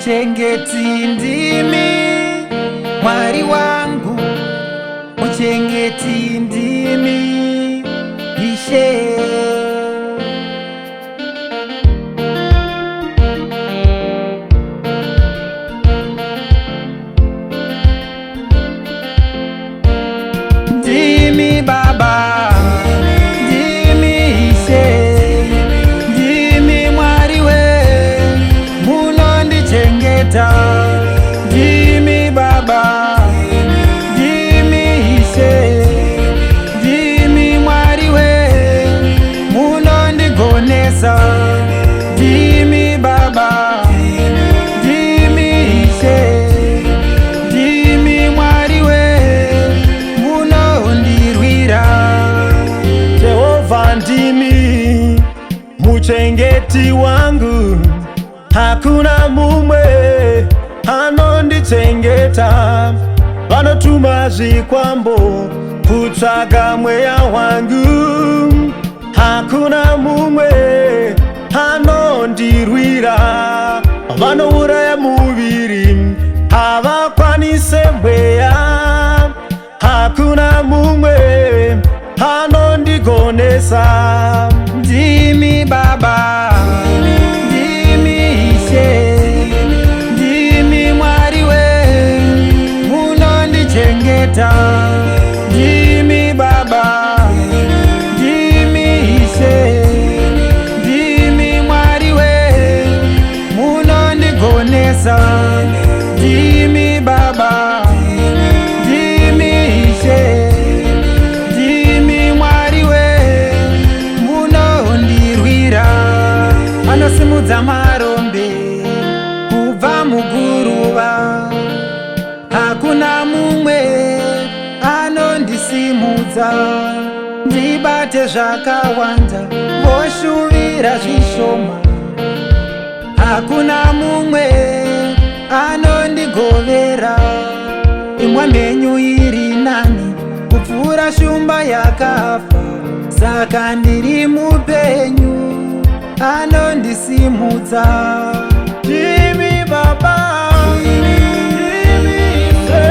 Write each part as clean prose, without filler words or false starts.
Muchengeti ndimi Mwari wangu, muchengeti ndimi Ishe. Ndimi Baba, ndimi Ishe, ndimi Mwari we munondichengeta. Ndimi Baba, ndimi Ishe, ndimi Mwari we munondigonesa. Ndimi Baba, ndimi Ishe, ndimi Mwari we munondirwira. Jehova ndimi muchengeti wangu, hakuna mumwe anondichengeta. Vanotuma zvikwambo kutsvaga mweya wangu, hakuna mumwe anondirwira. Vanouraya muviri havakwanise mweya, hakuna mumwe anondigonesa. Ndimi Baba, ndimi Ishe, ndimi Mwari we munondichengeta. Ndimi Baba, ndimi Ishe, ndimi Mwari we munondigonesa. Ndimi Baba, ndimi Ishe, ndimi Mwari we munondirwira. Anosimudza marombe kubva muguruva, hakuna mumwe anondisimudza. Ndibate zvakawanda voshuvira zvishoma, hakuna mumwe anondigovera. Imwe mhenyu iri nani kupfuura shumba yakafa, saka ndiri mupenyu anondisimudza. Ndimi Baba, ndimi Ishe,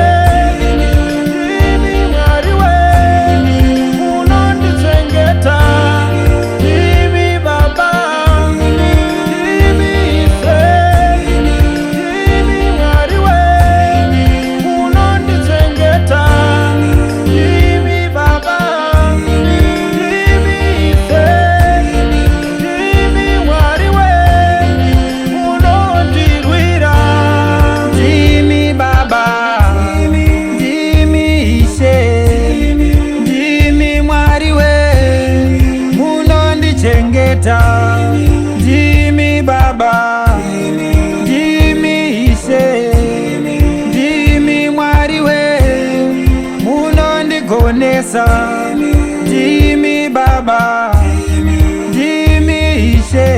ndimi Mwari we munondichengeta. Ndimi Baba, ndimi Ishe, ndimi Mwari we munondichengeta. Ndimi Baba, ndimi Ishe, ndimi Mwari we munondirwira. Ndimi Baba, ndimi Ishe, ndimi Mwari we munondichengeta. Ndimi Baba, ndimi Ishe, ndimi Mwari we munondigonesa. Ndimi Baba, ndimi Ishe,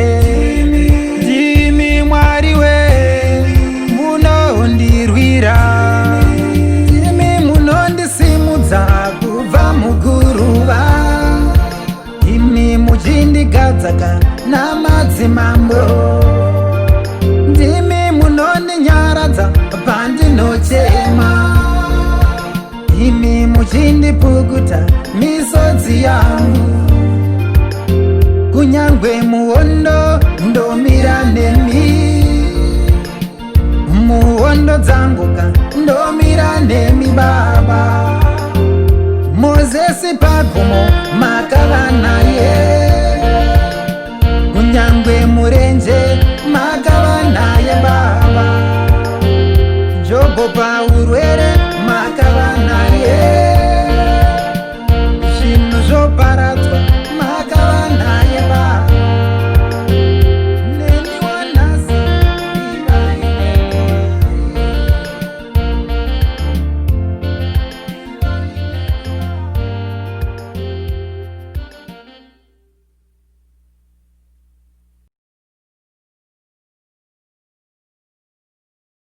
ndimi Mwari we munondirwira. Ndimi munondisimudza kubva muguruva, imi muchindigadzaka namadzimambo. Ndimi munondinyaradza pandinochema, imi muchindipukuta misodzi yangu. Kunyangwe muhondo ndomira nemi, muhondo dzanguka ndomira nemi Baba. Mozesi pagomo